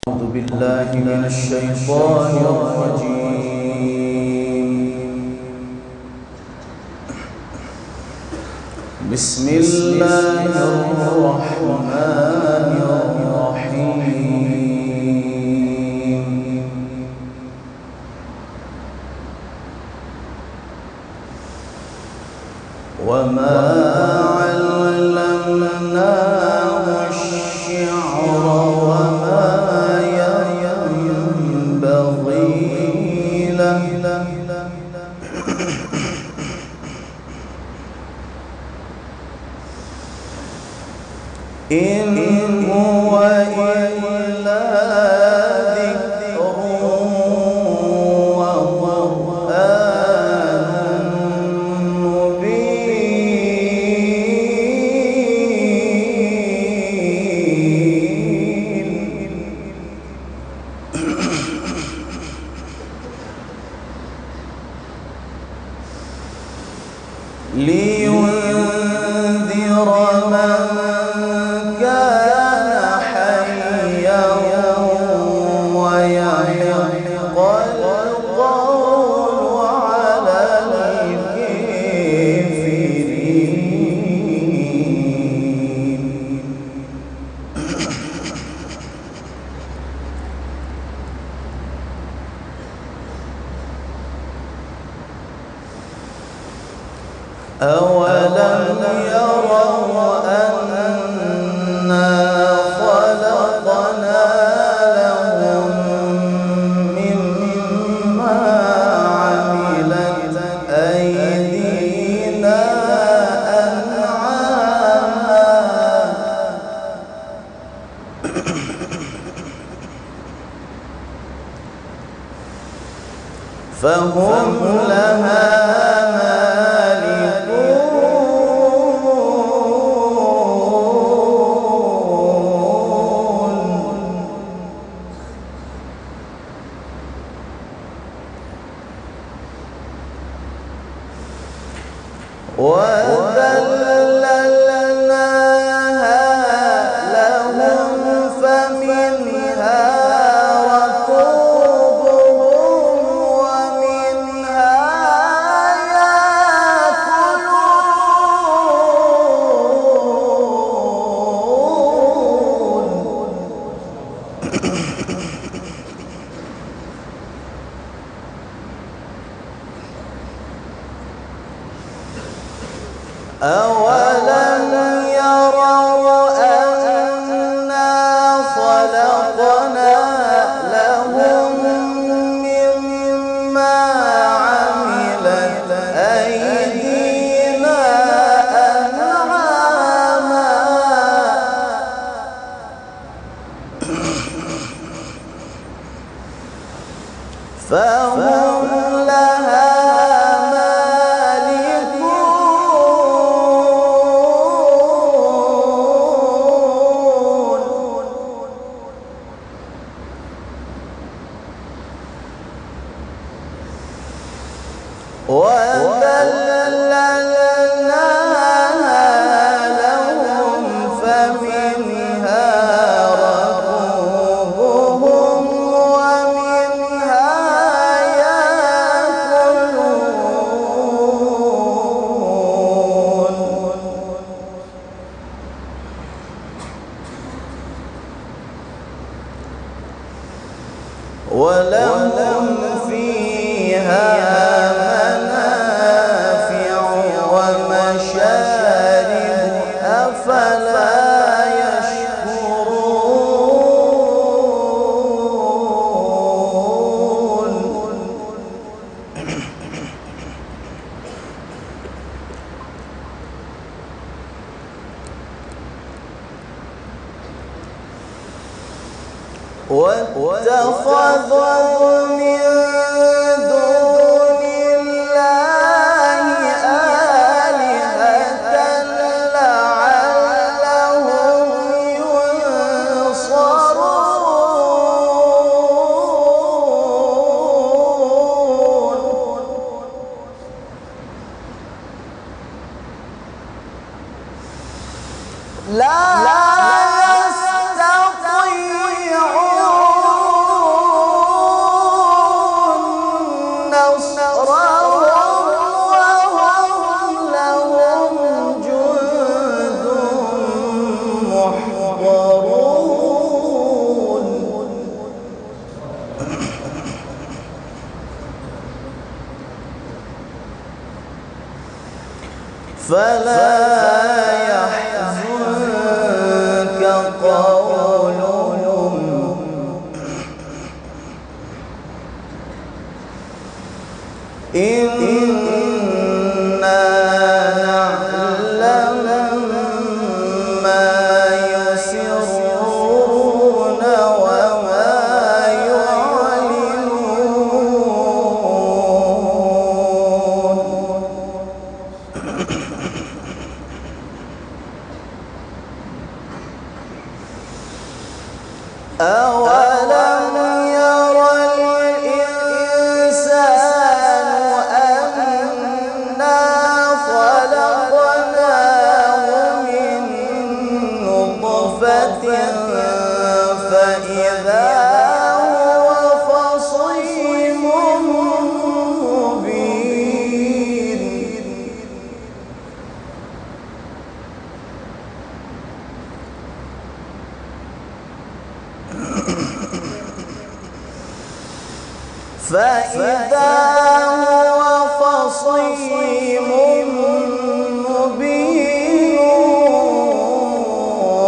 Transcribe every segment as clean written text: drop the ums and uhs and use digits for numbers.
أعوذ بالله من الشيطان الرجيم. بسم الله الرحمن الرحيم. وما علمناه الشعر وما ينبغي له إن هو إلا ذكر وقرآن مبين. لينذر من كان حيا ويحق القول على الكافرين. أولم يروا أنا خلقنا لهم مما عملت أيدينا أنعاما فهم لها وذللناها لهم فمنها ركوبهم ومنها أولم يروا أنا خلقنا لهم مما عملت أيدينا أنعاما فهم لها وذللناها لهم فمنها ركوبهم ومنها يأكلون ولهم فيها ومشارب أفلا يشكرون واتخذوا من دون الله آلهة لعلهم ينصرون لا يستطيعون فلا يحزنك قولهم إنا نعلم ما يسرون وما يعلنون. أولم ير الإنسان أنا خلقناه من نطفة فإذا هو خصيم مبين. فإذا هو خصيم مبين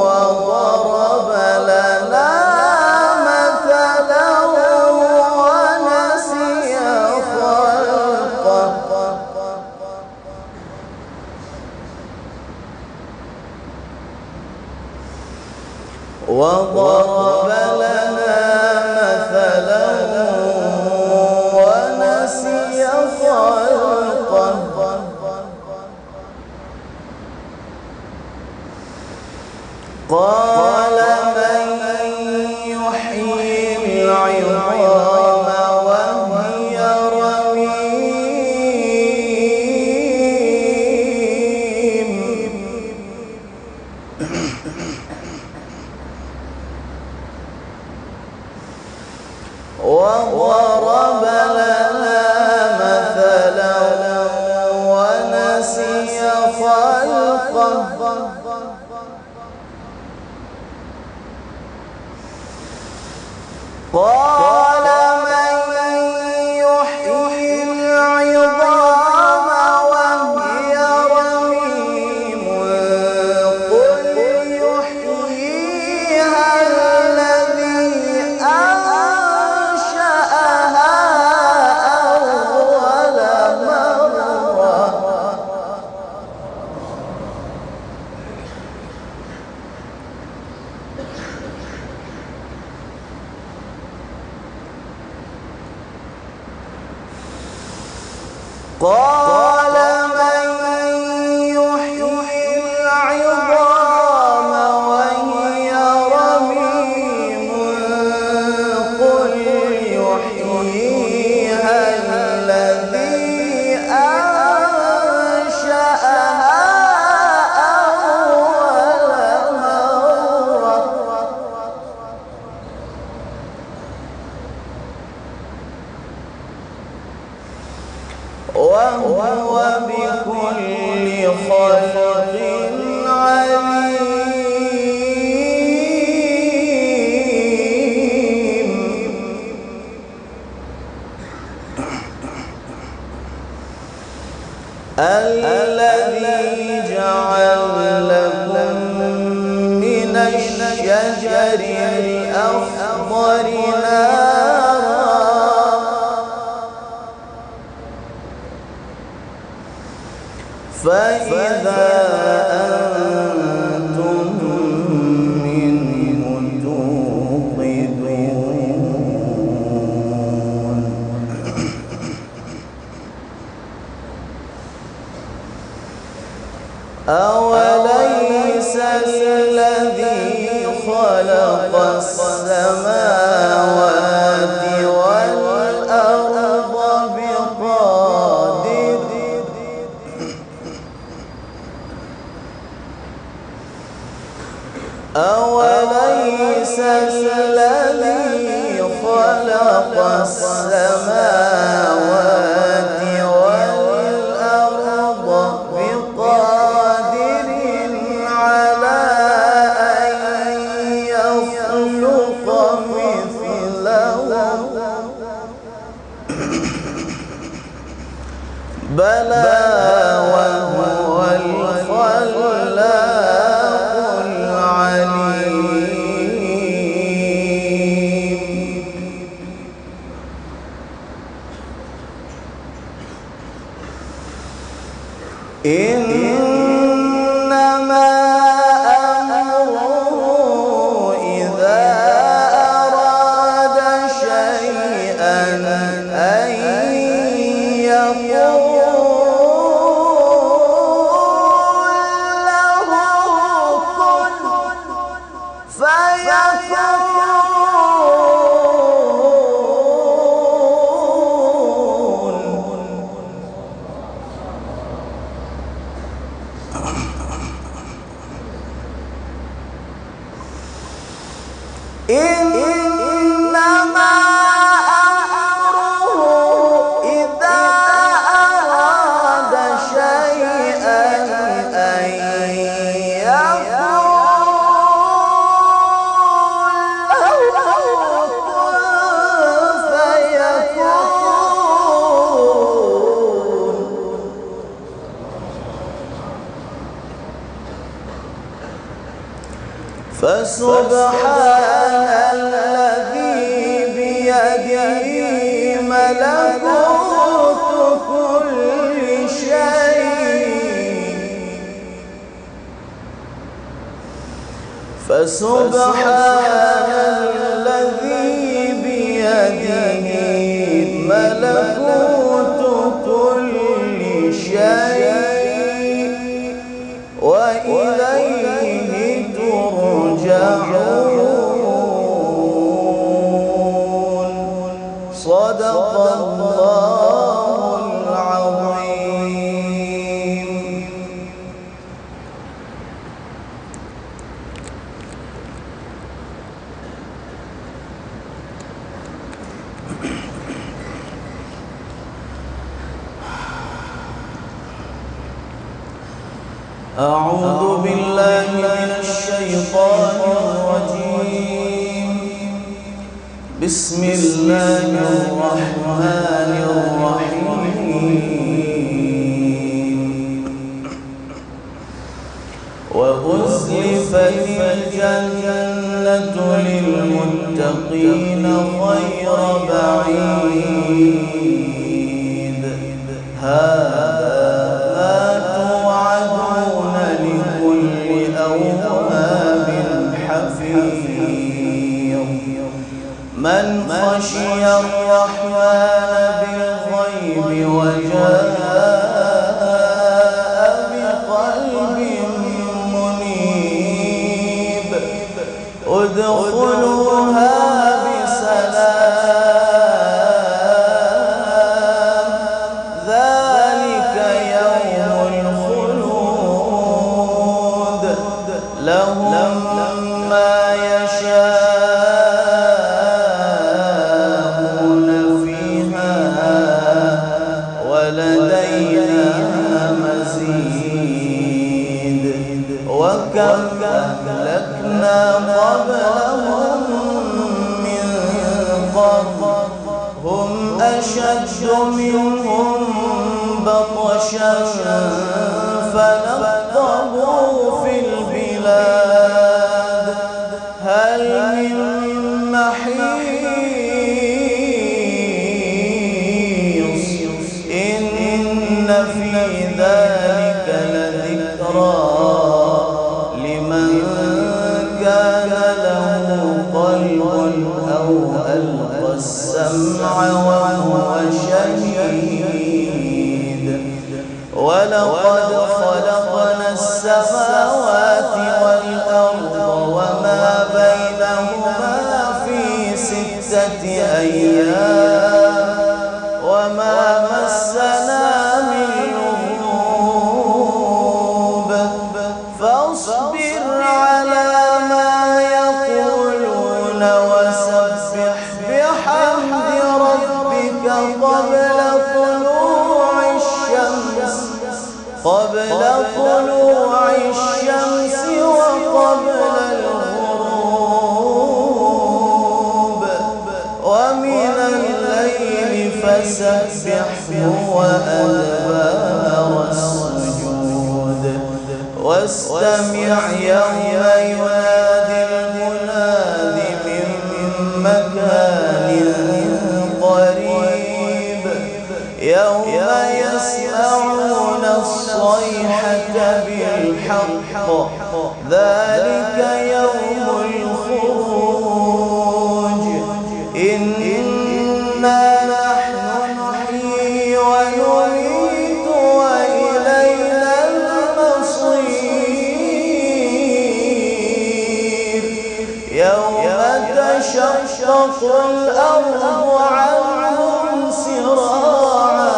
وضرب لنا مثلا ونسي خلقه. وضرب لنا مثلا ونسي خلقه. قال من يحيي العظام وهي رميم. وضرب لنا مثلا ونسي خلقه. قال من يحيي العظام وهي رميم قل يحييها الذي أنشأها أول مرة قال من يحيي العظام وهي رميم قل يحييها الذي أنشأها أول مرة وهو بكل خلق عليم. الذي جعل لكم من الشجر الأخضر نارا فإذا أنتم منه توقدون. أوليس الذي خلق السماوات والأرض بقادر أوليس الذي خلق السماوات والأرض بقادر على أن يخلق مثلهم بلى وهو إنما أمره إذا أراد شيئا أن يقول له كن فيكون. إنما أمره إذا أراد شيئا أن يقول له كن فيكون. فسبحان الذي بيده ملكوت كل شيء. فسبحان الذي بيده ملكوت كل شيء وإليه ترجعون. صدق الله العظيم. أعوذ بالله من الشيطان الرجيم. بسم الله الرحمن الرحيم. وأزلفت الجنة للمتقين غير بعيد. هذا ما توعدون لكل أواب حفيظ. من خشي الرحمن بالغيب وجاء بقلب منيب ادخلوها بسلام ذلك يوم الخلود لهم ما يشاءون فيها ولدينا مزيد. وكم أهلكنا قبلهم من قرن هم أشد منهم بطشا فنقبوا في البلاد هل من محيص. إن في ذلك لذكرى لمن كان له قلب أو ألقى السمع وهو شهيد. ولقد خلقنا السماوات والأرض وما بينهما في 6 أيام وما مسنا من لغوب. فاصبر على ما يقولون وسبح بحمد ربك قبل طلوع الشمس وقبل الغروب ومن الليل فسبحه وأدبار السجود. واستمع يوم ينادي المناد من مكان قريب يوم يسمعون الصيحة بالحق ذلك يوم الخروج إنا نحن نحيي ونميت وإلينا المصير يوم تشقق الأرض عنهم سراعا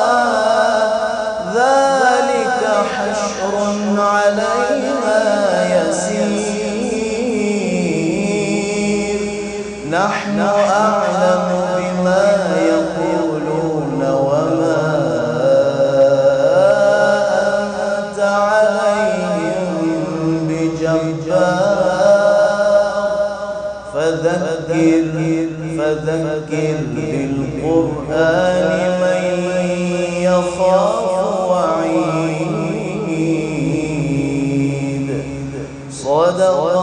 ذلك حشر علينا يسير نحن أعلم بما يقولون وما أنت عليهم بجبار فذكر بالقرآن من يخاف وعيد صدق